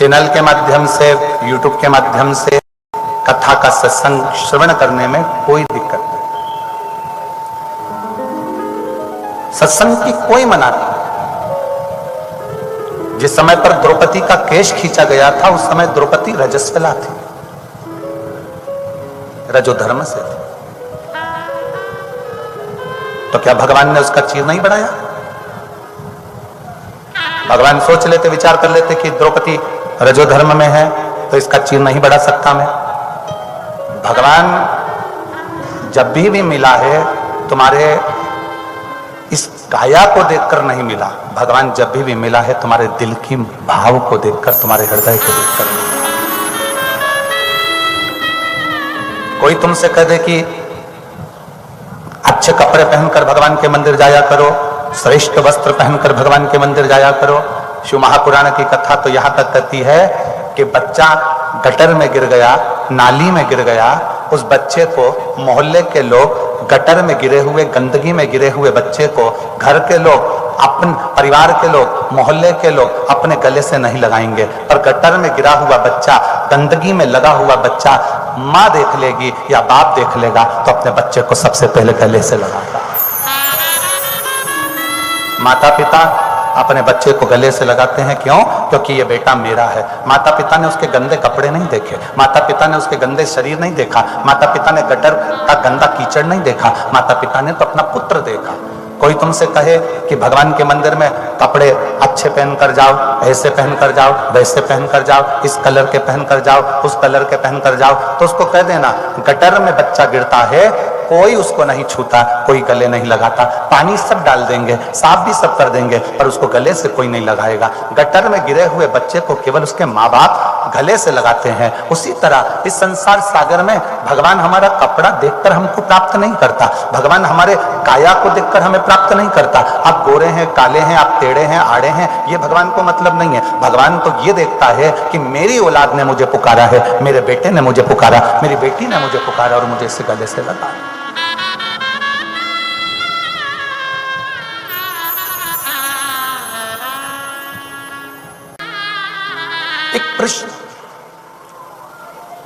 Channel के माध्यम से, यूट्यूब के माध्यम से कथा का सत्संग श्रवण करने में कोई दिक्कत नहीं, सत्संग की कोई मना नहीं। जिस समय पर द्रौपदी का केश खींचा गया था उस समय द्रौपदी रजस्वला थी, रजोधर्म से थी। तो क्या भगवान ने उसका चीर नहीं बढ़ाया? भगवान सोच लेते, विचार कर लेते कि द्रौपदी रजोधर्म में है तो इसका चीर नहीं बढ़ा सकता मैं। भगवान जब भी मिला है तुम्हारे इस काया को देखकर नहीं मिला, भगवान जब भी मिला है तुम्हारे दिल की भाव को देखकर, तुम्हारे हृदय को देखकर। कोई तुमसे कह दे कि अच्छे कपड़े पहनकर भगवान के मंदिर जाया करो, श्रेष्ठ वस्त्र पहनकर भगवान के मंदिर जाया करो। शिव महापुराण की कथा तो यहां तक कहती है कि बच्चा गटर में गिर गया, नाली में गिर गया, उस बच्चे को मोहल्ले के लोग, गटर में गिरे हुए, गंदगी में गिरे हुए बच्चे को घर के लोग, अपन परिवार के लोग, मोहल्ले के लोग अपने गले से नहीं लगाएंगे, पर गटर में गिरा हुआ बच्चा, गंदगी में लगा हुआ बच्चा माँ देख लेगी या बाप देख लेगा तो अपने बच्चे को सबसे पहले गले से लगाता। माता पिता अपने बच्चे को गले से लगाते हैं, क्यों? क्योंकि ये बेटा मेरा है। माता पिता ने उसके गंदे कपड़े नहीं देखे, माता पिता ने उसके गंदे शरीर नहीं देखा, माता पिता ने गटर का गंदा कीचड़ नहीं देखा, माता पिता ने तो अपना पुत्र देखा। कोई तुमसे कहे कि भगवान के मंदिर में कपड़े अच्छे पहनकर जाओ, ऐसे पहनकर जाओ, वैसे पहनकर जाओ, इस कलर के पहनकर जाओ, उस कलर के पहनकर जाओ, तो उसको कह देना गटर में बच्चा गिरता है, कोई उसको नहीं छूता, कोई गले नहीं लगाता, पानी सब डाल देंगे, साफ भी सब कर देंगे, पर उसको गले से कोई नहीं लगाएगा। गटर में गिरे हुए बच्चे को केवल उसके माँ बाप गले से लगाते हैं। उसी तरह इस संसार सागर में भगवान हमारा कपड़ा देखकर हमको प्राप्त नहीं करता, भगवान हमारे काया को देखकर हमें प्राप्त नहीं करता। आप गोरे हैं, काले हैं, आप टेढ़े हैं, आड़े हैं, ये भगवान को मतलब नहीं है। भगवान तो ये देखता है कि मेरी औलाद ने मुझे पुकारा है, मेरे बेटे ने मुझे पुकारा, मेरी बेटी ने मुझे पुकारा और मुझे इसे गले से लगा। एक प्रश्न,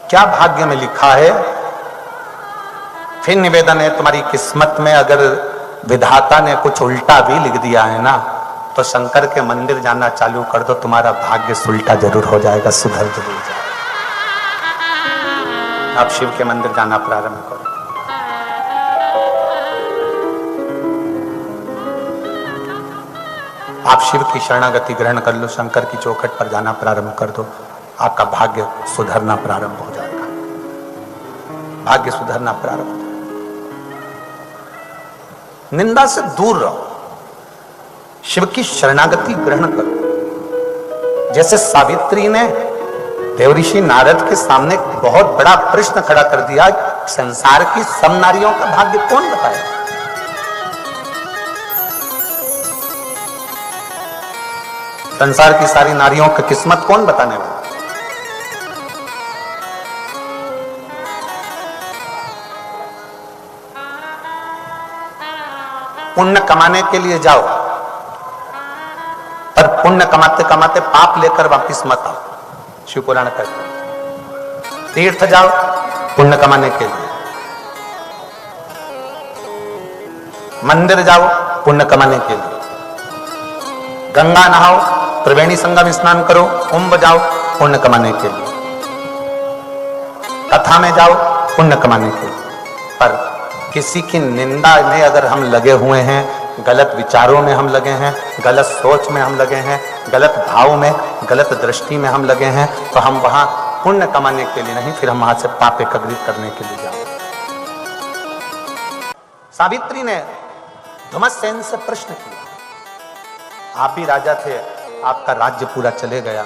क्या भाग्य में लिखा है? फिर निवेदन है, तुम्हारी किस्मत में अगर विधाता ने कुछ उल्टा भी लिख दिया है ना, तो शंकर के मंदिर जाना चालू कर दो, तुम्हारा भाग्य उल्टा जरूर हो जाएगा, सुधर जरूर जाएगा। आप शिव के मंदिर जाना प्रारंभ करो। आप शिव की शरणागति ग्रहण कर लो, शंकर की चौखट पर जाना प्रारंभ कर दो, आपका भाग्य सुधरना प्रारंभ हो जाएगा, भाग्य सुधरना प्रारंभ। निंदा से दूर रहो, शिव की शरणागति ग्रहण करो। जैसे सावित्री ने देवऋषि नारद के सामने बहुत बड़ा प्रश्न खड़ा कर दिया, संसार की सब नारियों का भाग्य कौन बताए? संसार की सारी नारियों की किस्मत कौन बताने वाला? पुण्य कमाने के लिए जाओ, पर पुण्य कमाते कमाते पाप लेकर वापिस मत आओ। शिव पुराण कहते हैं तीर्थ जाओ पुण्य कमाने के लिए, मंदिर जाओ पुण्य कमाने के लिए, गंगा नहाओ, त्रिवेणी संगम स्नान करो, कुंभ जाओ पुण्य कमाने के लिए, कथा में जाओ पुण्य कमाने के लिए। पर किसी की निंदा में अगर हम लगे हुए हैं, गलत विचारों में हम लगे हैं, गलत सोच में हम लगे हैं, गलत भाव में, गलत दृष्टि में हम लगे हैं, तो हम वहां पुण्य कमाने के लिए नहीं, फिर हम वहां से पाप एकत्रित करने के लिए जाओ। सावित्री ने धुमसेन से प्रश्न किया, आप भी राजा थे, आपका राज्य पूरा चले गया,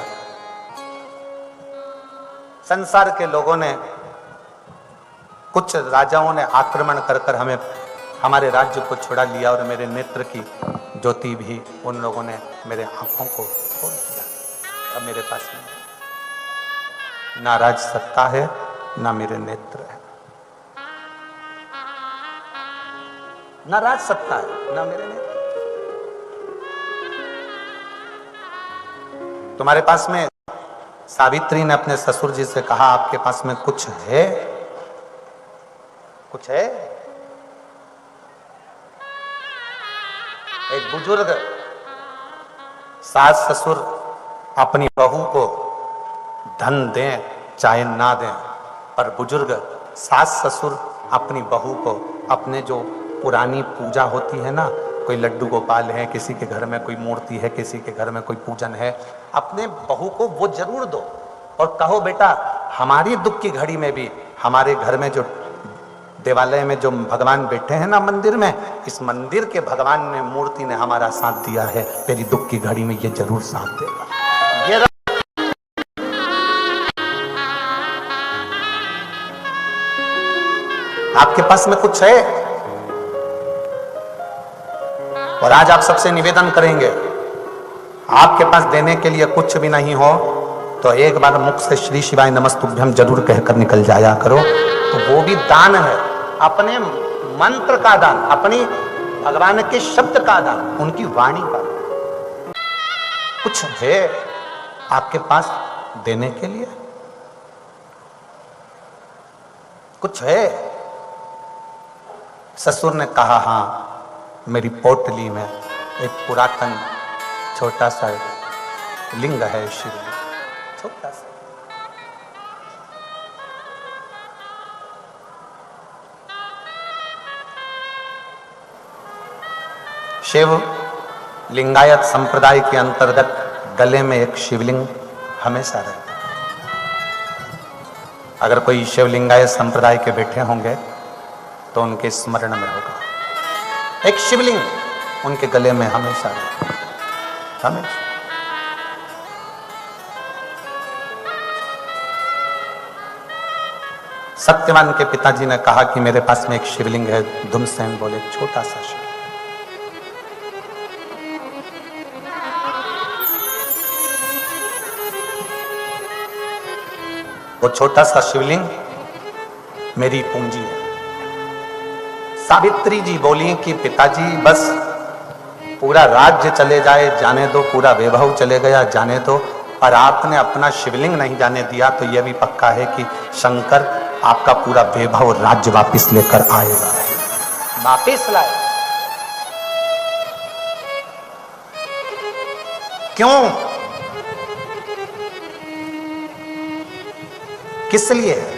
संसार के लोगों ने, कुछ राजाओं ने आक्रमण कर कर हमें, हमारे राज्य को छुड़ा लिया और मेरे नेत्र की ज्योति भी उन लोगों ने मेरे आंखों को खोल दिया। अब मेरे पास नहीं, ना राज सत्ता है, ना मेरे नेत्र है, ना राज सत्ता है, ना मेरे नेत्र। तुम्हारे पास में सावित्री ने अपने ससुर जी से कहा, आपके पास में कुछ है? कुछ है? एक बुजुर्ग सास ससुर अपनी बहू को धन दें चाहे ना दें, पर बुजुर्ग सास ससुर अपनी बहू को अपने जो पुरानी पूजा होती है ना, कोई लड्डू गोपाल है, किसी के घर में कोई मूर्ति है, किसी के घर में कोई पूजन है, अपने बहू को वो जरूर दो और कहो बेटा हमारी दुख की घड़ी में भी हमारे घर में जो देवालय में जो भगवान बैठे हैं ना मंदिर में, इस मंदिर के भगवान ने मूर्ति ने हमारा साथ दिया है, तेरी दुख की घड़ी में ये जरूर साथ देगा। ये आपके पास में कुछ है और आज आप सबसे निवेदन करेंगे, आपके पास देने के लिए कुछ भी नहीं हो तो एक बार मुख से श्री शिवाय नमस्तुभ्यम जरूर कहकर निकल जाया करो, तो वो भी दान है, अपने मंत्र का दान, अपनी भगवान के शब्द का दान, उनकी वाणी का दान। कुछ है आपके पास देने के लिए? कुछ है? ससुर ने कहा, हाँ मेरी पोटली में एक पुरातन छोटा सा लिंग है, शिवलिंग, छोटा सा। शिव लिंगायत संप्रदाय के अंतर्गत गले में एक शिवलिंग हमेशा रहता है। अगर कोई शिव लिंगायत संप्रदाय के बैठे होंगे तो उनके स्मरण में होगा एक शिवलिंग उनके गले में हमेशा रहता है, हमेशा। सत्यवान के पिताजी ने कहा कि मेरे पास में एक शिवलिंग है। धुमसेन बोले, छोटा सा शिवलिंग। वो छोटा सा शिवलिंग मेरी पूंजी है। सावित्री जी बोली कि पिताजी बस पूरा राज्य चले जाए जाने दो, पूरा वैभव चले गया जाने दो, पर आपने अपना शिवलिंग नहीं जाने दिया तो यह भी पक्का है कि शंकर आपका पूरा वैभव राज्य वापिस लेकर आएगा, वापिस लाए। क्यों? किस लिए?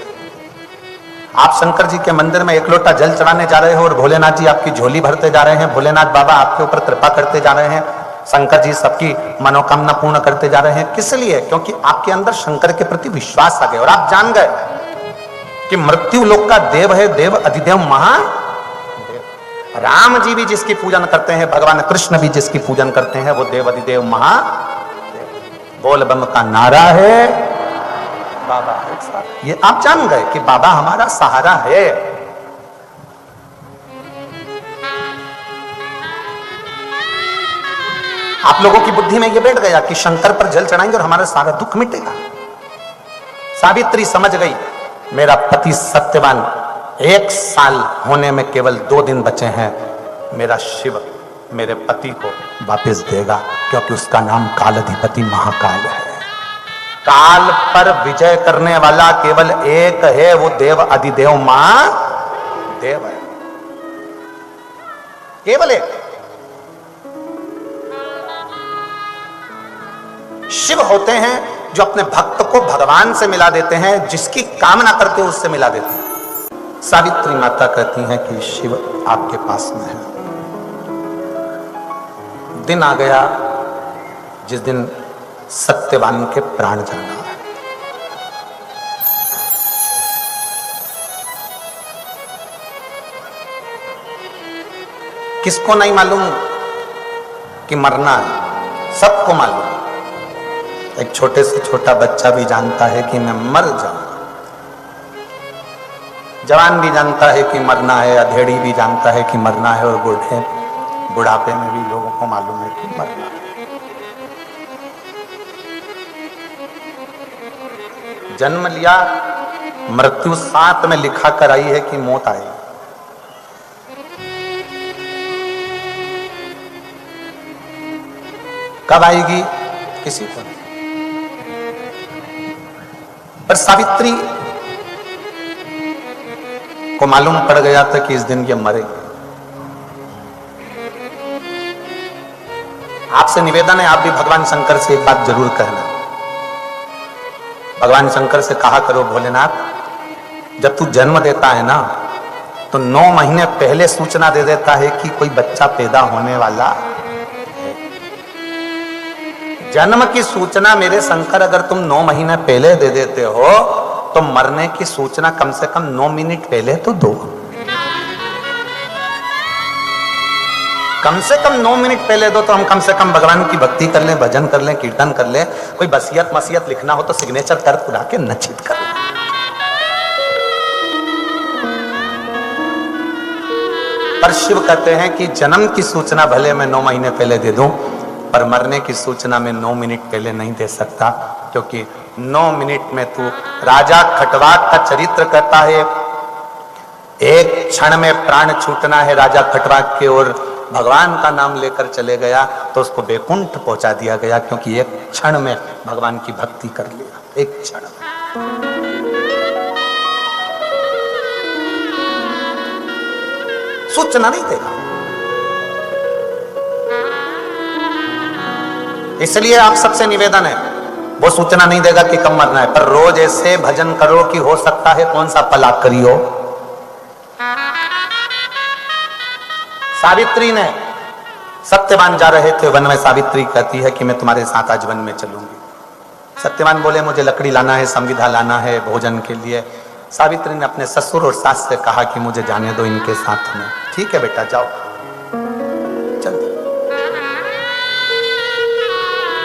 आप शंकर जी के मंदिर में एक लोटा जल चढ़ाने जा रहे हो और भोलेनाथ जी आपकी झोली भरते जा रहे हैं, भोलेनाथ बाबा आपके ऊपर कृपा करते जा रहे हैं, शंकर जी सबकी मनोकामना पूर्ण करते जा रहे हैं। किस लिए? क्योंकि आपके अंदर शंकर के प्रति विश्वास आ गया और आप जान गए कि मृत्यु लोक का देव है, देव अधिदेव महादेव। राम जी भी जिसकी पूजन करते हैं, भगवान कृष्ण भी जिसकी पूजन करते हैं, वो देव अधिदेव महादेव। बोल बम का नारा है बाबा। ये आप जान गए कि बाबा हमारा सहारा है। आप लोगों की बुद्धि में यह बैठ गया कि शंकर पर जल चढ़ाएंगे और हमारा सारा दुख मिटेगा। सावित्री समझ गई, मेरा पति सत्यवान 1 साल होने में केवल 2 दिन बचे हैं, मेरा शिव मेरे पति को वापस देगा, क्योंकि उसका नाम कालाधिपति महाकाल है। काल पर विजय करने वाला केवल एक है, वो देव अधिदेव महादेव है, केवल एक। शिव होते हैं जो अपने भक्त को भगवान से मिला देते हैं, जिसकी कामना करते हो उससे मिला देते हैं। सावित्री माता कहती हैं कि शिव आपके पास में है। दिन आ गया जिस दिन सत्यवान के प्राण जाना है। किसको नहीं मालूम कि मरना है? सबको मालूम। एक छोटे से छोटा बच्चा भी जानता है कि मैं मर जाऊंगा, जवान भी जानता है कि मरना है, अधेड़ी भी जानता है कि मरना है, और बुढ़ापे में भी लोगों को मालूम है कि मरना है। जन्म लिया, मृत्यु साथ में लिखा कर आई है कि मौत आई। कब आएगी किसी को नहीं। पर सावित्री को मालूम पड़ गया था कि इस दिन ये मरेगी। आपसे निवेदन है, आप भी भगवान शंकर से एक बात जरूर कहना। भगवान शंकर से कहा करो, भोलेनाथ जब तू जन्म देता है ना तो 9 महीने पहले सूचना दे देता है कि कोई बच्चा पैदा होने वाला है। जन्म की सूचना मेरे शंकर अगर तुम 9 महीने पहले दे देते हो तो मरने की सूचना कम से कम 9 मिनट पहले तो दो। कम से कम 9 मिनट पहले दो तो हम कम से कम भगवान की भक्ति कर लें, भजन कर लें, कीर्तन कर लें, कोई वसीयत मसीयत लिखना हो तो सिग्नेचर कर उड़ा के नचित कर लें। पर शिव कहते हैं कि जन्म की सूचना भले मैं 9 महीने पहले दे दूं, पर मरने की सूचना मैं 9 मिनट पहले नहीं दे सकता, क्योंकि 9 मिनट में तू राजा खटवाक का चरित्र कहता है। एक क्षण में प्राण छूटना है राजा खटवाक के, और भगवान का नाम लेकर चले गया तो उसको बैकुंठ पहुंचा दिया गया, क्योंकि एक क्षण में भगवान की भक्ति कर लिया। एक क्षण सूचना नहीं देगा, इसलिए आप सबसे निवेदन है, वो सूचना नहीं देगा कि कब मरना है, पर रोज ऐसे भजन करो कि हो सकता है कौन सा पल आप करियो। सावित्री ने, सत्यवान जा रहे थे वन में, सावित्री कहती है कि मैं तुम्हारे साथ आज वन में चलूंगी। सत्यवान बोले मुझे लकड़ी लाना है, संविधा लाना है भोजन के लिए। सावित्री ने अपने ससुर और सास से कहा कि मुझे जाने दो इनके साथ में। ठीक है बेटा जाओ। चल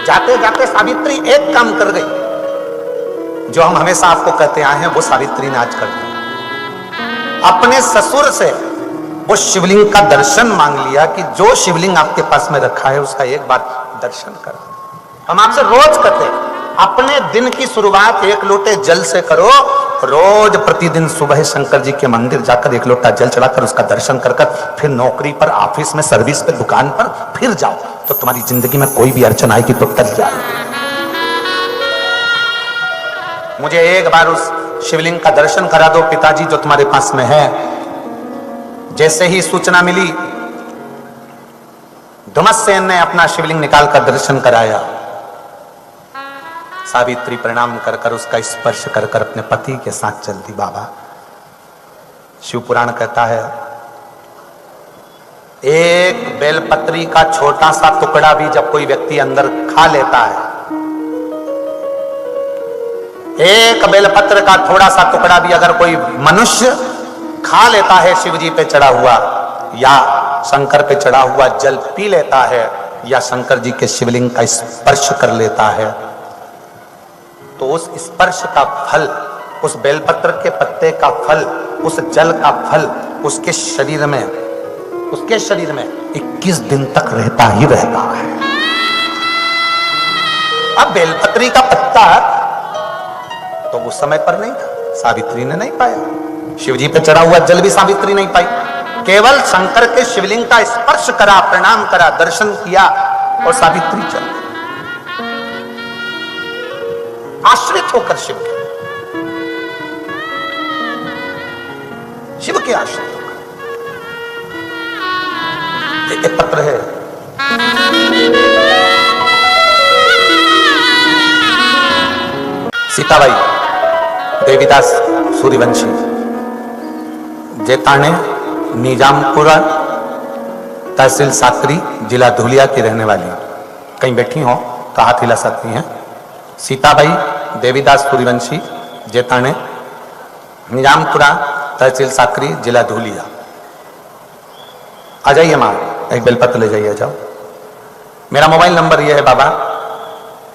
जाते जाते सावित्री एक काम कर गई जो हम हमेशा आपको कहते आए हैं, वो सावित्री ने आज कर दिया। अपने ससुर से वो शिवलिंग का दर्शन मांग लिया कि जो शिवलिंग आपके पास में रखा है उसका एक बार दर्शन कर। हम आपसे रोज कहते हैं अपने दिन की शुरुआत 1 लोटे जल से करो। रोज प्रतिदिन सुबह शंकर जी के मंदिर जाकर 1 लोटा जल चढ़ाकर उसका दर्शन कर फिर नौकरी पर, ऑफिस में, सर्विस पे, दुकान पर फिर जाओ, तो तुम्हारी जिंदगी में कोई भी अड़चन आएगी तो टल जाए। मुझे एक बार उस शिवलिंग का दर्शन करा दो पिताजी जो तुम्हारे पास में है। जैसे ही सूचना मिली, धुमस्सेन ने अपना शिवलिंग निकालकर दर्शन कराया। सावित्री प्रणाम कर उसका स्पर्श कर अपने पति के साथ चल दी। बाबा, शिव पुराण कहता है एक बेलपत्री का छोटा सा टुकड़ा भी जब कोई व्यक्ति अंदर खा लेता है, एक बेलपत्र का थोड़ा सा टुकड़ा भी अगर कोई मनुष्य खा लेता है, शिव जी पे चढ़ा हुआ या शंकर पे चढ़ा हुआ जल पी लेता है या शंकर जी के शिवलिंग का स्पर्श कर लेता है, तो उस स्पर्श का फल, उस बेलपत्र के पत्ते का फल, उस जल का फल उसके शरीर में 21 दिन तक रहता ही रहता है। अब बेलपत्री का पत्ता तो उस समय पर नहीं था, सावित्री ने नहीं पाया। शिवजी पे चढ़ा हुआ जल भी सावित्री नहीं पाई, केवल शंकर के शिवलिंग का स्पर्श करा, प्रणाम करा, दर्शन किया और सावित्री चल गई आश्रित होकर शिव के आश्रित होकर। एक पत्र है, सीताबाई देवीदास सूर्यवंशी, जेताने, निजामपुरा, तहसील साकरी, जिला धुलिया की रहने वाली। कहीं बैठी हो तो हाथ हिला सकती हैं। सीताबाई देवीदास सूर्यवंशी, जेताने, निजामपुरा, तहसील साकरी, जिला धुलिया। आ जाइए माँ, एक बेलपत्र ले जाइए, जाओ। मेरा मोबाइल नंबर यह है बाबा।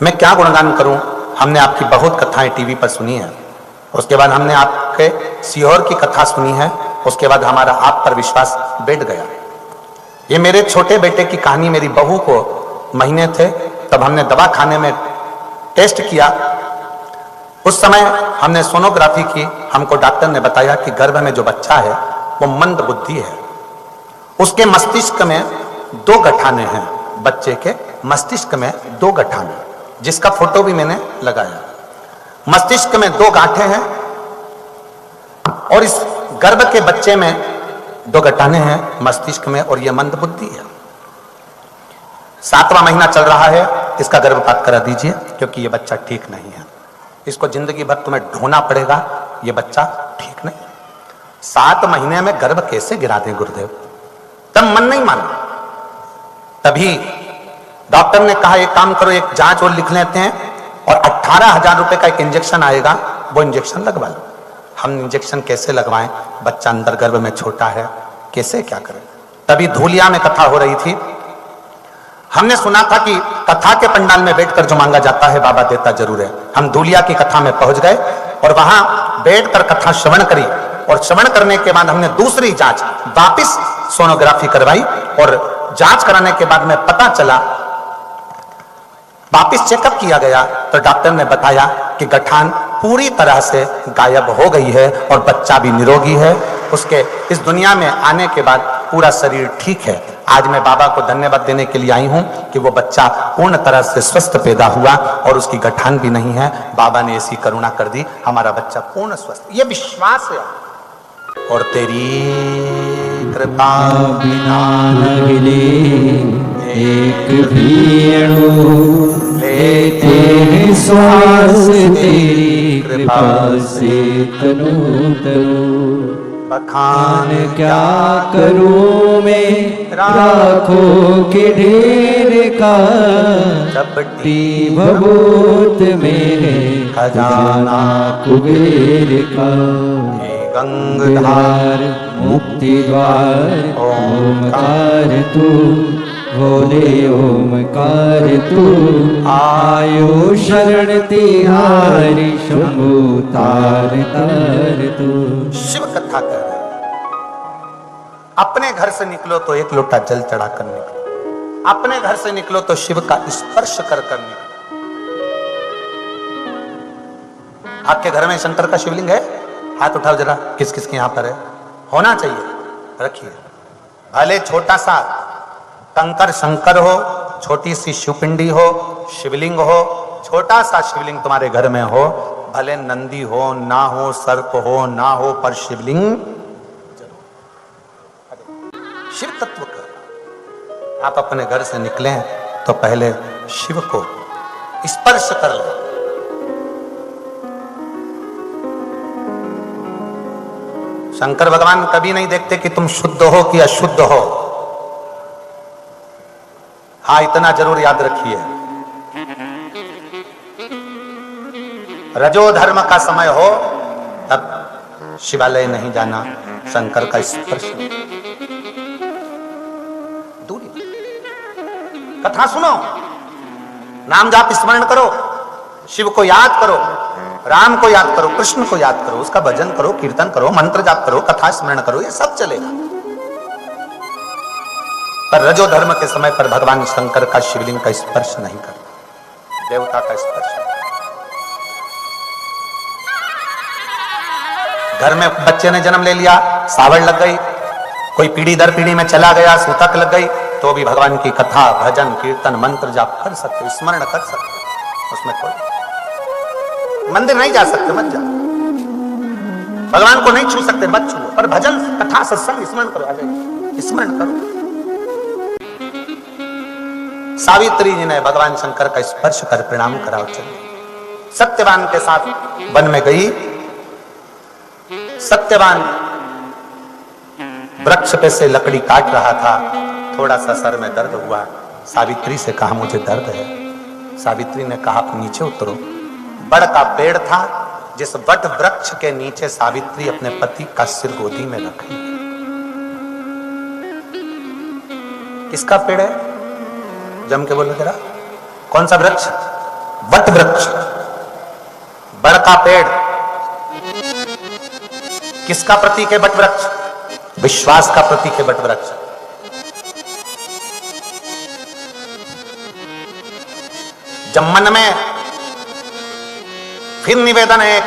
मैं क्या गुणगान करूं, हमने आपकी बहुत कथाएं टीवी पर सुनी है, उसके बाद हमने आपके सीहोर की कथा सुनी है, उसके बाद हमारा आप पर विश्वास बैठ गया। ये मेरे छोटे बेटे की कहानी, मेरी बहू को महीने थे तब हमने दवा खाने में टेस्ट किया। उस समय हमने सोनोग्राफी की, हमको डॉक्टर ने बताया कि गर्भ में जो बच्चा है वो मंद बुद्धि है, उसके मस्तिष्क में 2 गठाने हैं, बच्चे के मस्तिष्क में 2 गठाने, जिसका फोटो भी मैंने लगाया। मस्तिष्क में 2 गांठें हैं और इस गर्भ के बच्चे में 2 गठाने हैं मस्तिष्क में, और यह मंदबुद्धि है। 7वां महीना चल रहा है, इसका गर्भपात करा दीजिए, क्योंकि यह बच्चा ठीक नहीं है। इसको जिंदगी भर तुम्हें ढोना पड़ेगा, यह बच्चा ठीक नहीं। 7 महीने में गर्भ कैसे गिरा दें गुरुदेव? तब मन नहीं माना। तभी डॉक्टर ने कहा एक काम करो, एक जांच और लिख लेते हैं और 18,000 रुपए का एक इंजेक्शन आएगा, वो इंजेक्शन लगवा लो। हम इंजेक्शन कैसे लगवाएं? बच्चा अंदर गर्भ में छोटा है, कैसे क्या करें? तभी धूलिया में कथा हो रही थी। हमने सुना था कि कथा के पंडाल में बैठकर जो मांगा जाता है बाबा देता जरूर है। हम धूलिया की कथा में पहुंच गए और वहां बैठकर कथा श्रवण करी, और श्रवण करने के बाद हमने दूसरी जांच वापिस सोनोग्राफी करवाई, और जांच कराने के बाद में पता चला, वापिस चेकअप किया गया तो डॉक्टर ने बताया कि गठान पूरी तरह से गायब हो गई है और बच्चा भी निरोगी है। उसके इस दुनिया में आने के बाद पूरा शरीर ठीक है। आज मैं बाबा को धन्यवाद देने के लिए आई हूं कि वो बच्चा पूर्ण तरह से स्वस्थ पैदा हुआ और उसकी गठान भी नहीं है। बाबा ने ऐसी करुणा कर दी, हमारा बच्चा पूर्ण स्वस्थ। ये विश्वास है। और तेरी कृपा बिना न हिले एक भी अणु, लेते हैं श्वास तेरी कृपा से तनु तनु। बखान क्या करूं मैं राखों के ढेर का, चपटी भभूत में है खजाना कुबेर का। गंगाधार मुक्ति द्वार ओमकार तू, भोले ओमकार तू। आयो शरण तिहारी शंभु तार तार तू। शिव कथा कर रहे। अपने घर से निकलो तो 1 लोटा जल चढ़ाकर निकलो, अपने घर से निकलो तो शिव का स्पर्श कर कर निकलो। आपके घर में शंकर का शिवलिंग है? हाथ उठाओ जरा, किस किस के यहां पर है? होना चाहिए, रखिए। भले छोटा सा कंकर शंकर हो, छोटी सी शिवपिंडी हो, शिवलिंग हो, छोटा सा शिवलिंग तुम्हारे घर में हो, भले नंदी हो ना हो, सर्प हो ना हो, पर शिवलिंग जरूर। शिव तत्व का आप अपने घर से निकले तो पहले शिव को स्पर्श कर ले। शंकर भगवान कभी नहीं देखते कि तुम शुद्ध हो कि अशुद्ध हो। हाँ, इतना जरूर याद रखिए, रजो धर्म का समय हो तब शिवालय नहीं जाना, शंकर का स्पर्श दूरी। कथा सुनो, नाम जाप स्मरण करो, शिव को याद करो, राम को याद करो, कृष्ण को याद करो, उसका भजन करो, कीर्तन करो, मंत्र जाप करो, कथा स्मरण करो, ये सब चलेगा। पर रजो धर्म के समय पर भगवान शंकर का शिवलिंग का स्पर्श नहीं करना, देवता का स्पर्श नहीं। घर में बच्चे ने जन्म ले लिया, सावड़ लग गई, कोई पीढ़ी दर पीढ़ी में चला गया, सूतक लग गई, तो भी भगवान की कथा भजन कीर्तन मंत्र जाप कर सकते, स्मरण कर सकते, उसमें कोई। मंदिर नहीं जा सकते, मत जाओ, भगवान को नहीं छू सकते, मत छू, पर भजन कथा सत्संग स्मरण करो, आ जाइए, स्मरण करो। सावित्री जी ने भगवान शंकर का स्पर्श कर प्रणाम करा। चलिए, सत्यवान के साथ वन में गई। सत्यवान वृक्ष पे से लकड़ी काट रहा था, थोड़ा सा सर में दर्द हुआ। सावित्री से कहा मुझे दर्द है। सावित्री ने कहा आप नीचे उतरो। बड़ का पेड़ था, जिस वट वृक्ष के नीचे सावित्री अपने पति का सिर गोदी में रखी। किसका पेड़ है? जम के बोलो जरा, कौन सा वृक्ष? वट वृक्ष, बड़ का पेड़। किसका प्रतीक है वट वृक्ष? विश्वास का प्रतीक है वट वृक्ष। जब मन में फिर निवेदन है,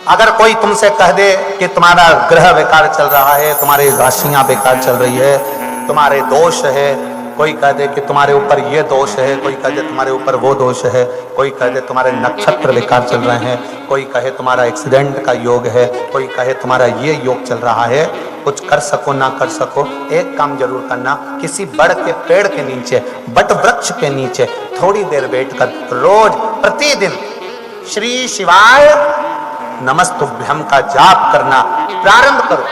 अगर कोई तुमसे कह दे कि तुम्हारा ग्रह बेकार चल रहा है, तुम्हारी राशियां बेकार चल रही है, तुम्हारे दोष है, कोई कह दे कि तुम्हारे ऊपर ये दोष है, कोई कह दे तुम्हारे ऊपर वो दोष है, कोई कह दे तुम्हारे नक्षत्र बेकार चल रहे हैं, कोई कहे तुम्हारा एक्सीडेंट का योग है, कोई कहे तुम्हारा ये योग चल रहा है। कुछ कर सको ना कर सको, एक काम जरूर करना, किसी बड़ के पेड़ के नीचे, बट वृक्ष के नीचे थोड़ी देर बैठकर रोज प्रतिदिन श्री शिवाय नमस्तुभ्यम का जाप करना प्रारंभ करो,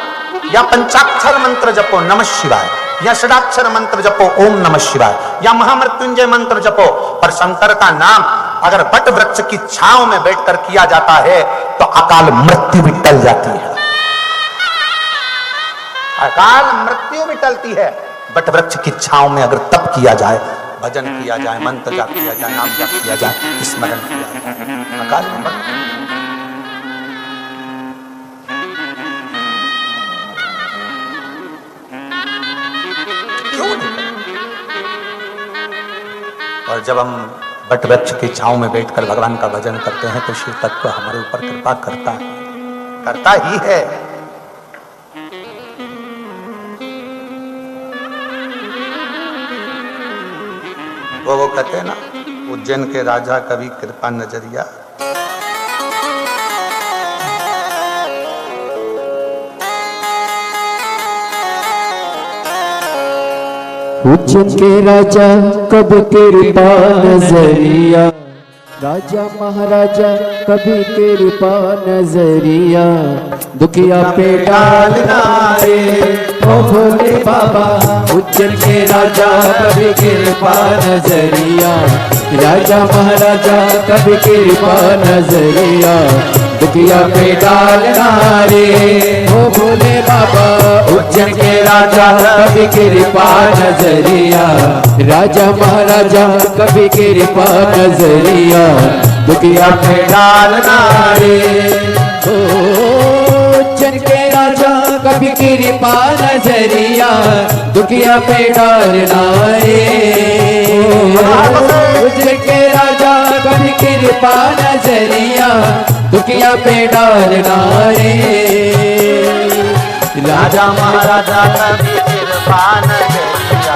या पंचाक्षर मंत्र जपो नमः शिवाय, या षडाक्षर मंत्र जपो ओम नमः शिवाय, या महामृत्युंजय मंत्र जपो। पर शंकर का नाम अगर बट वृक्ष की छांव में बैठकर किया जाता है तो अकाल मृत्यु भी टल जाती है, अकाल मृत्यु भी टलती है। बट वृक्ष की छांव में अगर तप किया जाए, भजन किया जाए, मंत्र जाप किया जाए, नाम जाप किया जाए, स्मरण किया जाए, अकाल मृत्यु। और जब हम बट वृक्ष की छांव में बैठकर भगवान का भजन करते हैं तो शिव तत्व हमारे ऊपर कृपा करता ही है। वो कहते हैं ना, उज्जैन के राजा कभी कृपा नजरिया, उज्जैन के राजा कभी कृपा नजरिया, राजा महाराजा कभी कृपा नजरिया, दुखिया पे डालना रे ओ भोले बाबा। उज्जैन के राजा कभी कृपा नजरिया, राजा महाराजा कभी कृपा नजरिया, दुखिया पे डालना रे ओ भोले बाबा। उज्जैन के राजा कभी कृपा नजरिया, राजा महाराजा कभी कृपा नजरिया, दुखिया पे डालना रे। उज्जैन के राजा कभी कृपा नजरिया, दुखिया पे डालना रे। उज्जैन के राजा कभी कृपा नजरिया, दुखिया पे डालना रे। राजा महाराजा कभी कृपा नजरिया,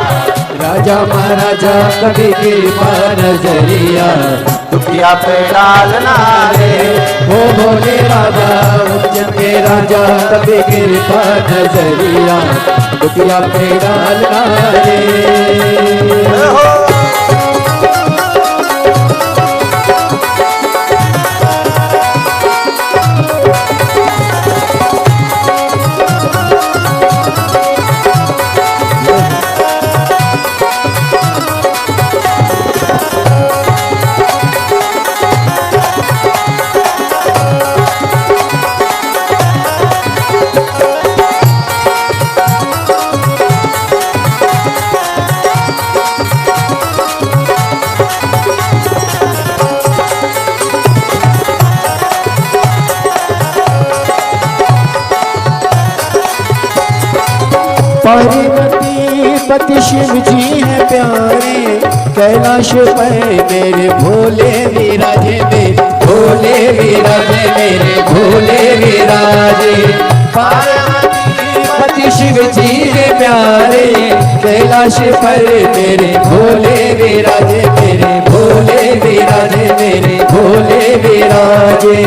राजा महाराजा कभी कृपा नजरिया, दुखिया पे डालना रे ओ भोले बाबा। उज्जैन के राजा कभी कृपा नजरिया, दुखिया पे डालना रे। पार्वती पति शिव जी है प्यारे, कैलाश पर मेरे भोले विराजे, मेरे भोले विराजे, मेरे भोले विराजे। पार्वती पति शिव जी है प्यारे, कैलाश पर मेरे भोले विराजे, मेरे भोले विराजे, मेरे भोले विराजे।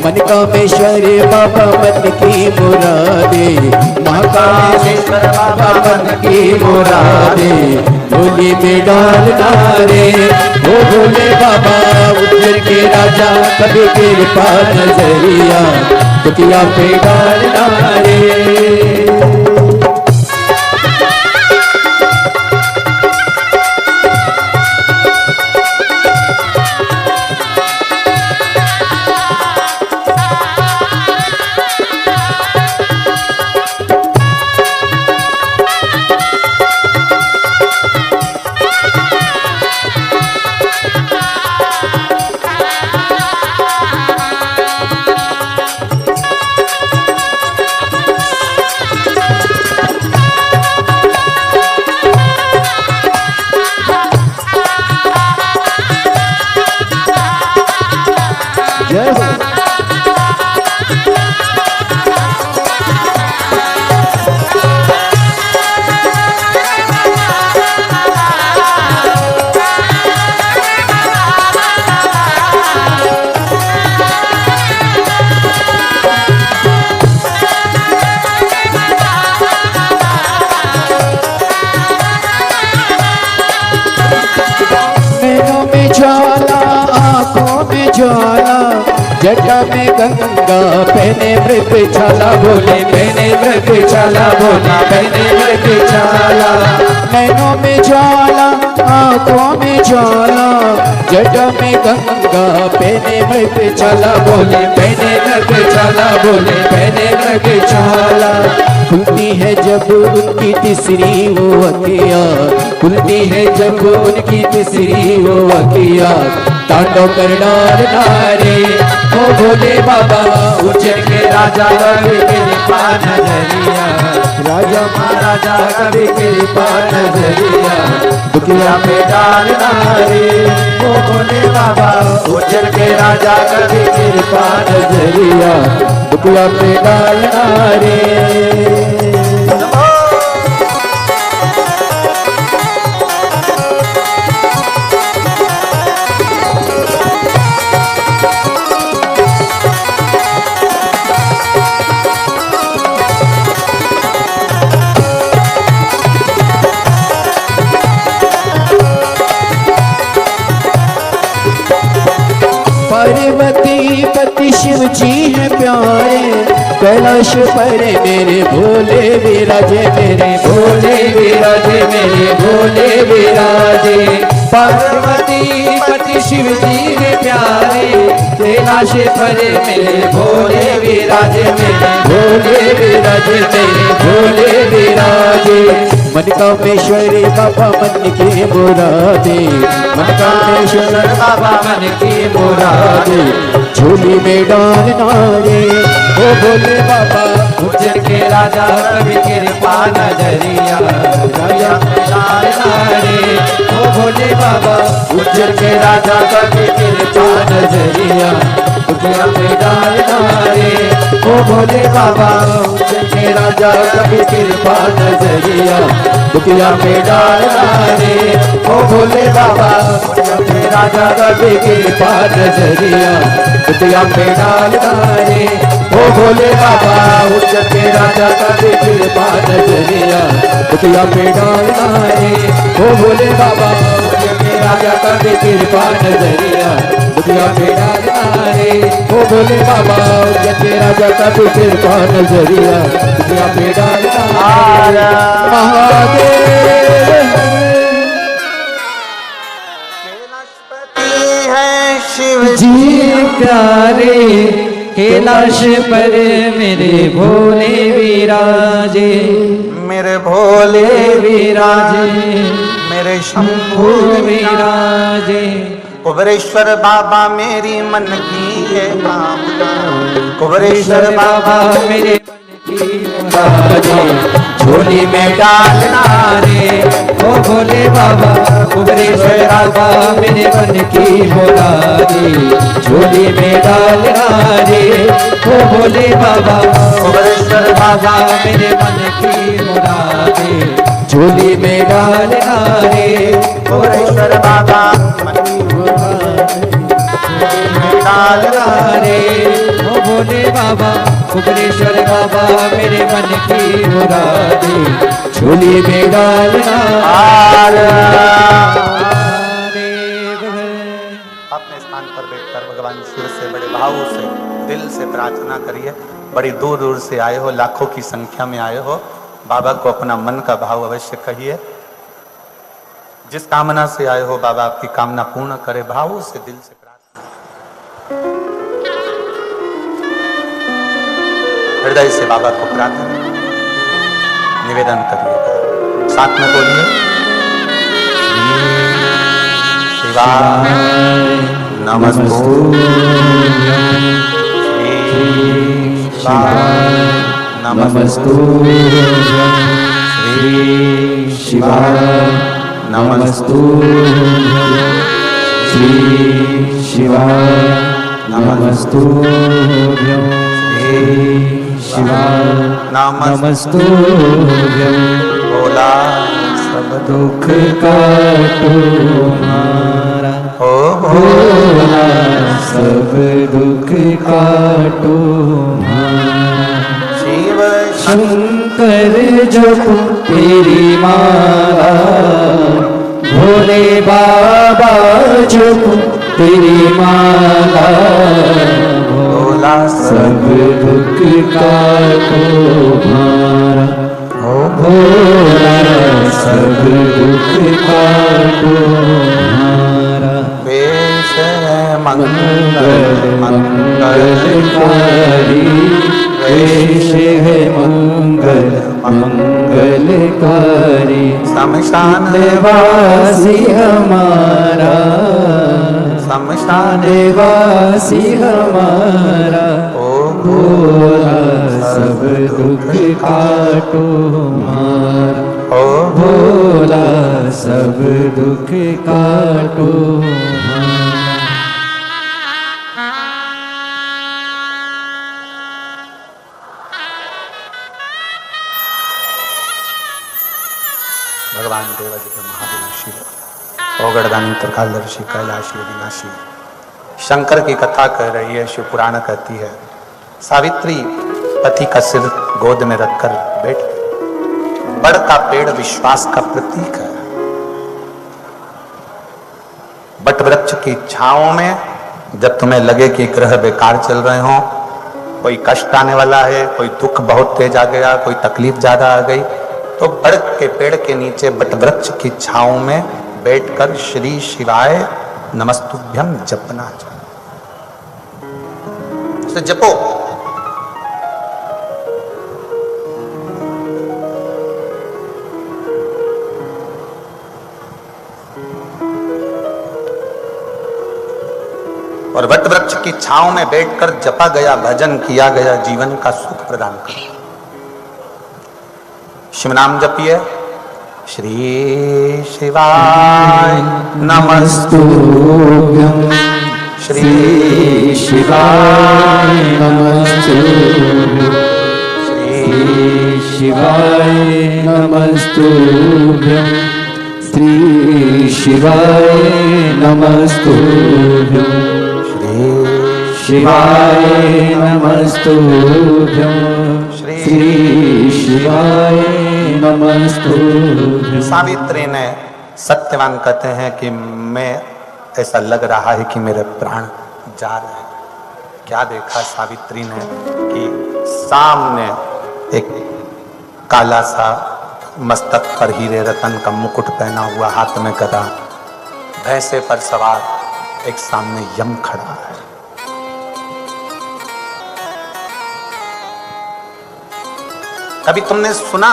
मन कामेश्वर बाबा मन की मुरादे, महाकामेश्वर बाबा मन की मुरादे, भोले में डालना रे ओ भोले बाबा। उज्जैन के राजा कभी कृपा नजरिया, दुखिया पे डालना रे। जटा में गंगा पहने मृग छाला बोले पहने मृग छाला बोले पहने मृग छाला नैनों में ज्वाला आंखों में ज्वाला जटा में गंगा पहने मृग छाला बोले पहने मृग छाला बोले पहने मृग छाला खुलती है जब उनकी तीसरी वो अखियाँ खुलती है जब उनकी तीसरी वो अखियाँ तांडव कर डाल नारे ओ भोले बाबा उज्जैन के राजा कभी कृपा नजरिया राजा महाराजा कभी कृपा नजरिया दुखिया पे डाल नारे ओ भोले बाबा उज्जैन के राजा कभी कृपा नजरिया दुखिया पे डाल नारे पार्वती पति शिव जी है प्यारे कैलाश पर मेरे भोले विराजे मेरे भोले विराजे मेरे भोले विराजे पार्वती पति शिव जी है प्यारे कैलाश पर मेरे भोले विराजे मेरे भोले विराजे मेरे भोले विराजे मन कामेश्वरी बाबा मन की मुरादे मन कामेश्वर बाबा मन की मुरादे झोली में डालना रे ओ भोले बाबा उज्जैन के राजा कभी कृपा नजरिया राजा डालना रे ओ भोले बाबा उज्जैन के राजा कभी कृपा नजरिया दुखिया पे डालना रे ओ भोले बाबा उज्जैन के राजा कभी कृपा नजरिया दुखिया पे डालना रे ओ भोले बाबा उज्जैन के राजा कभी कृपा नजरिया दुखिया पे डालना रे ओ भोले बाबा उज्जैन के राजा कभी कृपा नजरिया दुखिया पे डालना रे ओ भोले बाबा उज्जैन के राजा कभी कृपा नजरिया दुखिया पे डालना रे ओ भोले बाबा उज्जैन के राजा कभी कृपा नजरिया दुखिया पे डालना रे महादेव है शिव जी प्यारे कैलाश पर मेरे भोले विराजे मेरे भोले विराजे मेरे शंभु विराजे कुबरेश्वर बाबा मेरी मन की है कामना कुबरेश्वर बाबा मेरे मन की मुरादे झोली में डालना रे ओ भोले बाबा कुबरेश्वर बाबा मेरे मन की मुरादे झोली में डालना रे ओ भोले बाबा कुबरेश्वर बाबा मेरे मन की मुरादे झोली में डालना रे कुबरेश्वर बाबा मन की डालना रे ओ भोले बाबा कुबरेश्वर बाबा मेरे मन की मुरादे झोली में डालना अपने स्थान पर बैठकर भगवान शिव से बड़े भाव से दिल से प्रार्थना करिए। बड़ी दूर दूर से आए हो, लाखों की संख्या में आए हो, बाबा को अपना मन का भाव अवश्य कहिए। जिस कामना से आए हो बाबा आपकी कामना पूर्ण करे। भाव से दिल से प्रार्थना, हृदय से बाबा को प्रार्थना निवेदन करिए। साथ में बोलिए शिवाय नमस्तुभ्यं, शिवाय नमस्तुभ्यं, श्री शिवाय नमस्तुभ्यं, श्री शिवाय नमस्तुभ्यं, श्री शिवाय नमस्तुभ्यं। भोला सब दुख काटो हमारा हो भोला सब दुख काटो हमारा। शिव शंकर जप तेरी माला भोले बाबा जप तेरी माला सब दुख काटो हमारा, ओ भोला सब दुख काटो हमारा। वेश मंगल मंगलकारी, वेश है मंगल मंगलकारी। शमशान निवासी हमारा, शमशान निवासी हमारा, ओ भोला सब दुख काटो हमारा, ओ भोला सब दुख काटो हमारा। भगवान देवाजी के महादेव शिव ओगड़दानी त्रिकालदर्शी कैलाशी अविनाशी शंकर की कथा कह रही है। शिव पुराण कहती है सावित्री पति का सिर गोद में रखकर बैठ गई। बड़ का पेड़ विश्वास का प्रतीक है। बट वृक्ष की छांव में जब तुम्हें लगे कि ग्रह बेकार चल रहे हो, कोई कष्ट आने वाला है, कोई दुख बहुत तेज आ गया, कोई तकलीफ ज्यादा आ गई, तो बड़ के पेड़ के नीचे बट वृक्ष की छांव में बैठकर श्री शिवाय नमस्तुभ्यम जपना चाहिए। तो जपो। और वट वृक्ष की छांव में बैठकर जपा गया भजन किया गया जीवन का सुख प्रदान कर। शिव नाम जपिए। श्री शिवाय नमस्तुभ्यं, श्री शिवाय नमस्तुभ्यं, श्री शिवाय नमस्तुभ्यं, श्री शिवाय नमस्तुभ्यं, श्री शिवाय नमस्तुभ्यं, श्री शिवाय नमस्तुभ्यं। सावित्री ने सत्यवान कहते हैं कि मैं ऐसा लग रहा है कि मेरे प्राण जा रहे हैं। क्या देखा सावित्री ने कि सामने एक काला सा मस्तक पर हीरे रतन का मुकुट पहना हुआ, हाथ में गदा, भैंसे पर सवार एक सामने यम खड़ा है। कभी तुमने सुना,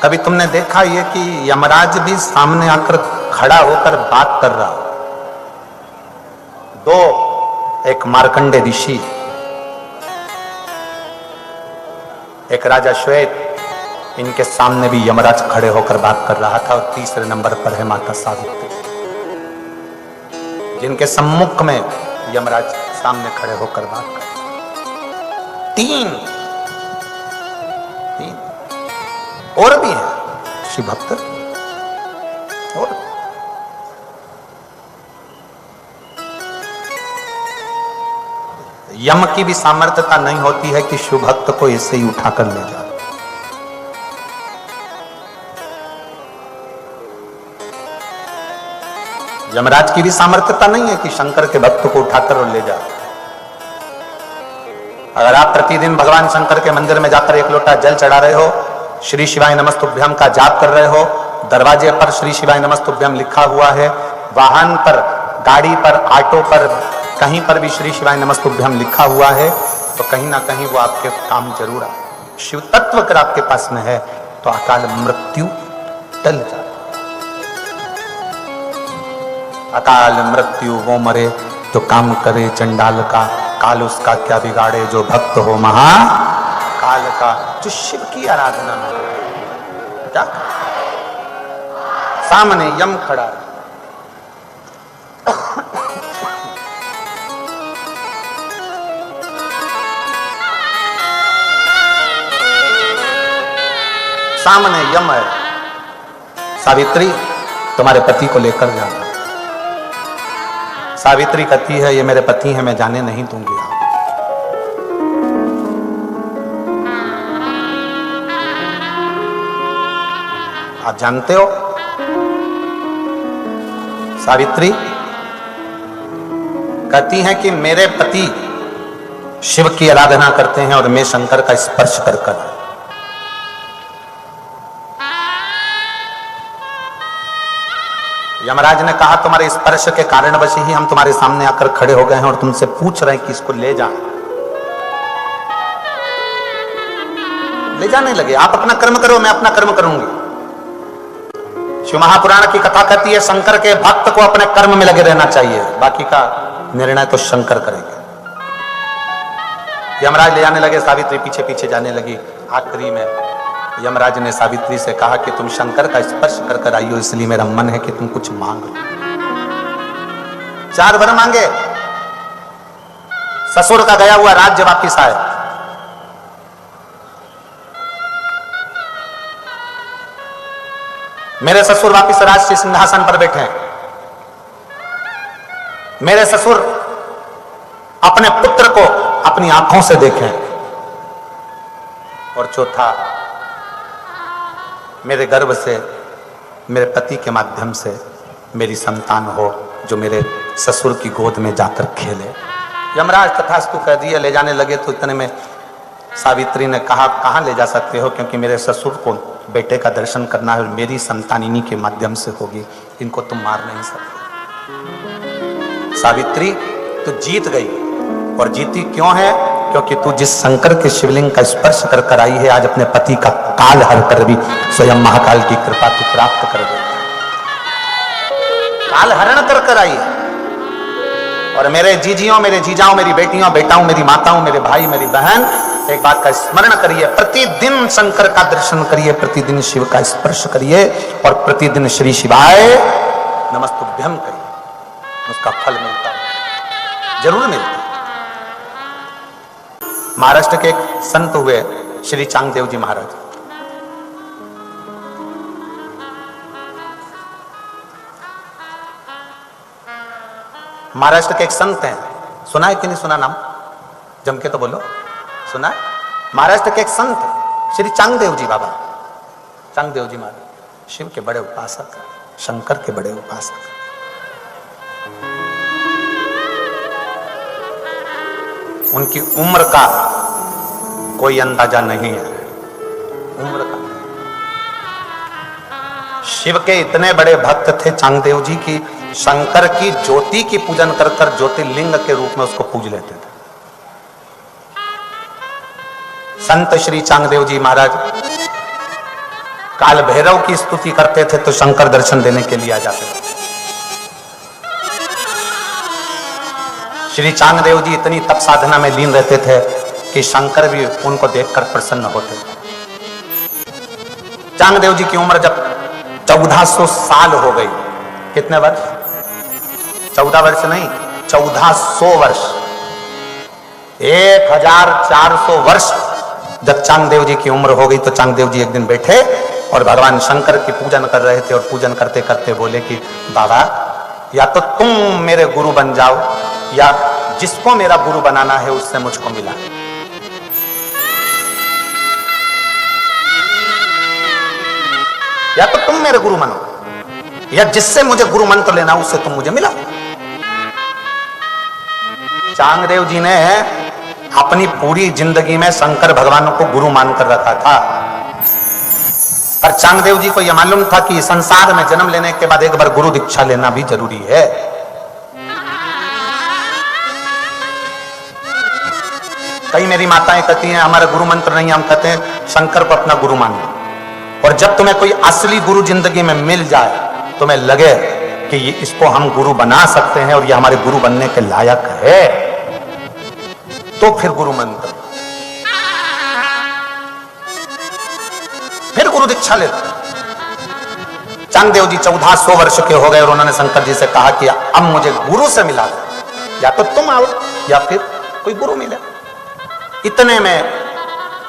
कभी तुमने देखा ये कि यमराज भी सामने आकर खड़ा होकर बात कर रहा हो? दो, एक मार्कंडे ऋषि, एक राजा श्वेत, इनके सामने भी यमराज खड़े होकर बात कर रहा था। और तीसरे नंबर पर है माता सावित्री, जिनके सम्मुख में यमराज सामने खड़े होकर बात कर। तीन और भी है शिव भक्त। और यम की भी सामर्थ्यता नहीं होती है कि शिव भक्त को ऐसे ही उठाकर ले जाए। यमराज की भी सामर्थ्यता नहीं है कि शंकर के भक्त को उठाकर और ले जाए। अगर आप प्रतिदिन भगवान शंकर के मंदिर में जाकर एक लोटा जल चढ़ा रहे हो, श्री शिवाय नमस्तुभ्यम का जाप कर रहे हो, दरवाजे पर श्री शिवाय नमस्तुभ्यम लिखा हुआ है, वाहन पर, गाड़ी पर, ऑटो पर, कहीं पर भी श्री शिवाय नमस्तुभ्यम लिखा हुआ है, तो कहीं ना कहीं वो आपके काम जरूर आए। शिव तत्व अगर आपके पास में है तो अकाल मृत्यु टल जाए। अकाल मृत्यु वो मरे तो काम करे चंडाल का, काल उसका क्या बिगाड़े जो भक्त हो महा काल का। जो शिव की आराधना में क्या सामने यम खड़ा है, सामने यम है। सावित्री तुम्हारे पति को लेकर जाना। सावित्री कहती है ये मेरे पति हैं, मैं जाने नहीं दूंगी। आप जानते हो कहती हैं कि मेरे पति शिव की आराधना करते हैं और मैं शंकर का स्पर्श कर कर। यमराज ने कहा तुम्हारे स्पर्श के कारणवश ही हम तुम्हारे सामने आकर खड़े हो गए हैं और तुमसे पूछ रहे हैं कि इसको ले जाएं। ले जाने लगे, आप अपना कर्म करो, मैं अपना कर्म करूंगी। शिव महापुराण की कथा कहती है शंकर के भक्त को अपने कर्म में लगे रहना चाहिए, बाकी का निर्णय तो शंकर करेंगे। यमराज ले जाने लगे, सावित्री पीछे पीछे जाने लगी। आखिरी में यमराज ने सावित्री से कहा कि तुम शंकर का स्पर्श कर कर आई हो, इसलिए मेरा मन है कि तुम कुछ मांग लो। 4 वर मांगे, ससुर का गया हुआ राज्य वापिस आए, मेरे ससुर वापिस राज सिंहासन पर बैठे हैं, मेरे ससुर अपने पुत्र को अपनी आंखों से देखें, और चौथा मेरे गर्भ से मेरे पति के माध्यम से मेरी संतान हो जो मेरे ससुर की गोद में जाकर खेले। यमराज तथास्तु कह दिया। ले जाने लगे तो इतने में सावित्री ने कहा कहां ले जा सकते हो, क्योंकि मेरे ससुर को बेटे का दर्शन करना है और मेरी संतान इन्हीं के माध्यम से होगी, इनको तुम मार नहीं सकते। सावित्री तो जीत गई, और जीती क्यों है? क्योंकि तू जिस शंकर के शिवलिंग का स्पर्श कर कर आई है, आज अपने पति का काल हर कर भी स्वयं महाकाल की कृपा तू प्राप्त कर दे। काल हरण कर कर आई है। और मेरे जीजियों, मेरे जीजाओं, मेरी बेटियों, बेटाओं, मेरी माताओं, मेरे भाई, मेरी बहन, एक बात का स्मरण करिए, प्रतिदिन शंकर का दर्शन करिए, प्रतिदिन शिव का स्पर्श करिए, और प्रतिदिन श्री शिवाय नमस्तुभ्यम करिए, उसका फल मिलता है, जरूर मिलता है। महाराष्ट्र के एक संत हुए श्री चांगदेव जी महाराज। महाराष्ट्र के एक संत हैं, सुना है कि नहीं सुना नाम? जम के तो बोलो, सुना है? महाराष्ट्र के एक संत श्री चांगदेव जी बाबा, चांगदेव जी महाराज शिव के बड़े उपासक, शंकर के बड़े उपासक। उनकी उम्र का कोई अंदाजा नहीं है, उम्र का। शिव के इतने बड़े भक्त थे चांगदेव जी की, शंकर की ज्योति की पूजन कर कर ज्योतिर्लिंग के रूप में उसको पूज लेते थे। संत श्री चांगदेव जी महाराज काल भैरव की स्तुति करते थे तो शंकर दर्शन देने के लिए आ जाते थे। श्री चांगदेव जी इतनी तप साधना में लीन रहते थे कि शंकर भी उनको देखकर प्रसन्न होते थे। चांगदेव जी की उम्र जब 1400 साल हो गई, कितने वर्ष? 14 वर्ष नहीं, 1400 वर्ष, 1400 वर्ष जब चांगदेव जी की उम्र हो गई तो चांगदेव जी एक दिन बैठे और भगवान शंकर की पूजन कर रहे थे, और पूजन करते करते बोले कि बाबा, या तो तुम मेरे गुरु बन जाओ, या जिसको मेरा गुरु बनाना है उससे मुझको मिला। या तो तुम मेरे गुरु बनो, या जिससे मुझे गुरु मंत्र लेना उससे तुम मुझे मिला। चांगदेव जी ने अपनी पूरी जिंदगी में शंकर भगवान को गुरु मानकर रखा था, पर चांगदेव जी को यह मालूम था कि संसार में जन्म लेने के बाद एक बार गुरु दीक्षा लेना भी जरूरी है। कई मेरी माताएं कहती हैं हमारा गुरु मंत्र नहीं, हम कहते हैं शंकर को अपना गुरु मान लो। और जब तुम्हें कोई असली गुरु जिंदगी में मिल जाए, तुम्हें लगे कि ये इसको हम गुरु बना सकते हैं और ये हमारे गुरु बनने के लायक है, तो फिर गुरु मंत्र, फिर गुरु दीक्षा ले। चांगदेव जी 1400 वर्ष के हो गए और उन्होंने शंकर जी से कहा कि अब मुझे गुरु से मिला, या तो तुम आओ या फिर कोई गुरु मिले। इतने में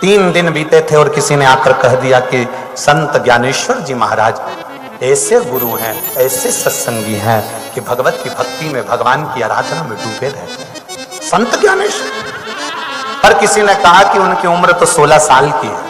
3 दिन बीते थे और किसी ने आकर कह दिया कि संत ज्ञानेश्वर जी महाराज ऐसे गुरु हैं, ऐसे सत्संगी हैं कि भगवत की भक्ति में, भगवान की आराधना में डूबे रहते हैं। संत ज्ञानेश्वर। पर किसी ने कहा कि उनकी उम्र तो 16 साल की है।